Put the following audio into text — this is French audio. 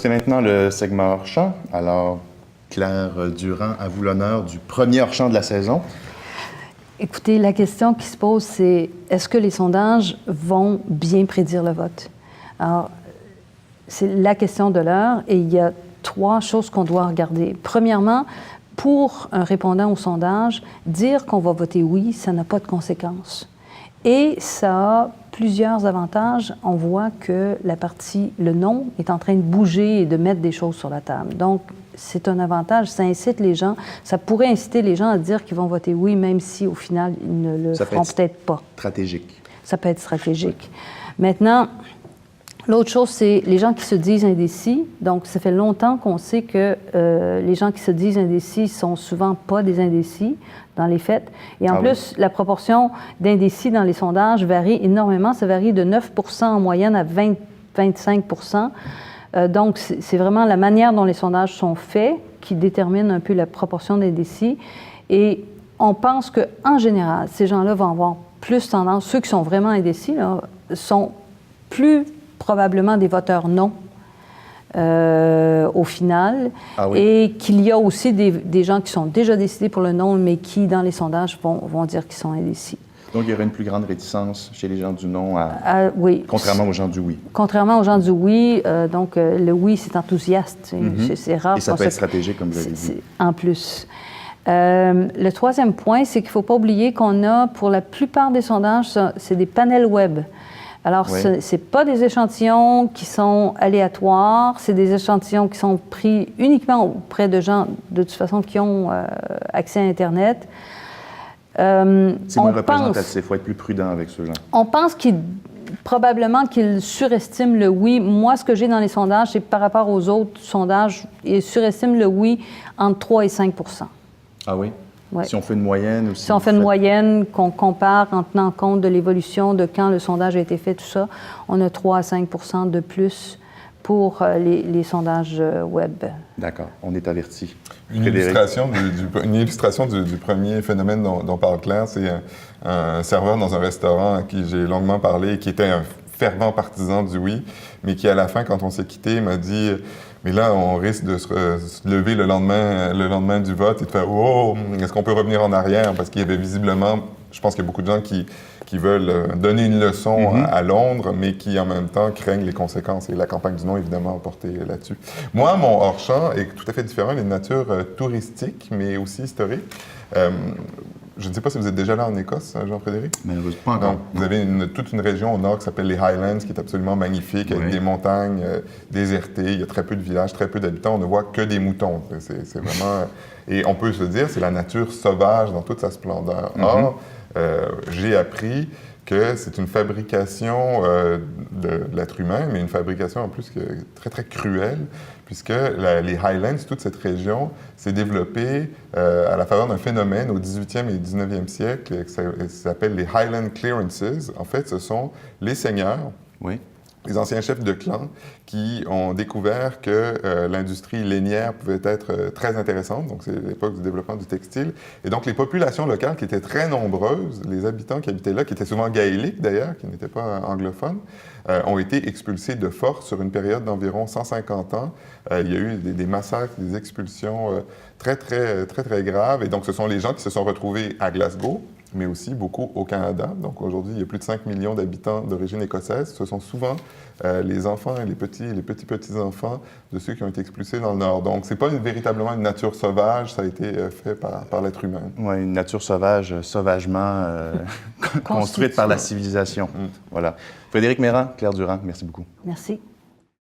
c'est maintenant le segment hors-champ. Alors, Claire Durand, à vous l'honneur du premier hors-champ de la saison. Écoutez, la question qui se pose, c'est est-ce que les sondages vont bien prédire le vote? Alors, c'est la question de l'heure et il y a 3 choses qu'on doit regarder. Premièrement, pour un répondant au sondage, dire qu'on va voter oui, ça n'a pas de conséquences. Et ça a plusieurs avantages. On voit que la partie, le non, est en train de bouger et de mettre des choses sur la table. Donc, c'est un avantage. Ça incite les gens, ça pourrait inciter les gens à dire qu'ils vont voter oui, même si, au final, ils ne le feront peut-être pas. Stratégique. Ça peut être stratégique. Maintenant, l'autre chose, c'est les gens qui se disent indécis. Donc, ça fait longtemps qu'on sait que les gens qui se disent indécis sont souvent pas des indécis dans les faits. Et en plus, la proportion d'indécis dans les sondages varie énormément. Ça varie de 9 en moyenne à 25 donc, c'est vraiment la manière dont les sondages sont faits qui détermine un peu la proportion d'indécis. Et on pense qu'en général, ces gens-là vont avoir plus tendance, ceux qui sont vraiment indécis, là, sont plus probablement des voteurs non au final. Et qu'il y a aussi des gens qui sont déjà décidés pour le non, mais qui, dans les sondages, vont dire qu'ils sont indécis. Donc, il y aurait une plus grande réticence chez les gens du non, oui. Contrairement aux gens du oui. Contrairement aux gens du oui, donc le oui, c'est enthousiaste. C'est rare. Et ça peut être stratégique, comme vous l'avez dit. En plus. Le troisième point, c'est qu'il ne faut pas oublier qu'on a, pour la plupart des sondages, c'est des panels web. Alors, ce n'est pas des échantillons qui sont aléatoires, c'est des échantillons qui sont pris uniquement auprès de gens, de toute façon, qui ont accès à Internet. C'est moins représentatif, il faut être plus prudent avec ceux-là. On pense probablement qu'ils surestiment le oui. Moi, ce que j'ai dans les sondages, c'est par rapport aux autres sondages, ils surestiment le oui entre 3 et 5 Ah oui? Ouais. Si on fait une moyenne aussi? Si on fait une moyenne, qu'on compare en tenant compte de l'évolution, de quand le sondage a été fait, tout ça, on a 3 à 5 de plus pour les sondages web. D'accord, on est averti. Une illustration du premier phénomène dont parle Claire, c'est un serveur dans un restaurant à qui j'ai longuement parlé, qui était un fervent partisan du oui, mais qui, à la fin, quand on s'est quitté, m'a dit « Mais là, on risque de se lever le lendemain du vote et de faire « Oh, est-ce qu'on peut revenir en arrière? » Parce qu'il y avait visiblement, je pense qu'il y a beaucoup de gens qui veulent donner une leçon à Londres, mais qui, en même temps, craignent les conséquences. Et la campagne du non, évidemment, a porté là-dessus. Moi, mon hors-champ est tout à fait différent. Il est de nature touristique, mais aussi historique. Je ne sais pas si vous êtes déjà là en Écosse, Jean-Frédéric? Malheureusement, pas encore. Donc, vous avez toute une région au nord qui s'appelle les Highlands, qui est absolument magnifique, avec des montagnes désertées. Il y a très peu de villages, très peu d'habitants. On ne voit que des moutons. C'est vraiment... Et on peut se dire, c'est la nature sauvage dans toute sa splendeur. Or, j'ai appris que c'est une fabrication de l'être humain, mais une fabrication en plus très, très cruelle, puisque les Highlands, toute cette région, s'est développée à la faveur d'un phénomène au 18e et 19e siècle qui s'appelle les Highland Clearances. En fait, ce sont les seigneurs, les anciens chefs de clan, qui ont découvert que l'industrie lainière pouvait être très intéressante. Donc, c'est l'époque du développement du textile. Et donc, les populations locales, qui étaient très nombreuses, les habitants qui habitaient là, qui étaient souvent gaéliques d'ailleurs, qui n'étaient pas anglophones, ont été expulsés de force sur une période d'environ 150 ans. Il y a eu des massacres, des expulsions très, très, très, très graves. Et donc, ce sont les gens qui se sont retrouvés à Glasgow, mais aussi beaucoup au Canada. Donc aujourd'hui, il y a plus de 5 millions d'habitants d'origine écossaise. Ce sont souvent les enfants et les petits-enfants de ceux qui ont été expulsés dans le Nord. Donc c'est pas véritablement une nature sauvage, ça a été fait par l'être humain. Oui, une nature sauvage, sauvagement construite par la civilisation. Voilà. Frédéric Mérand, Claire Durand, merci beaucoup. Merci.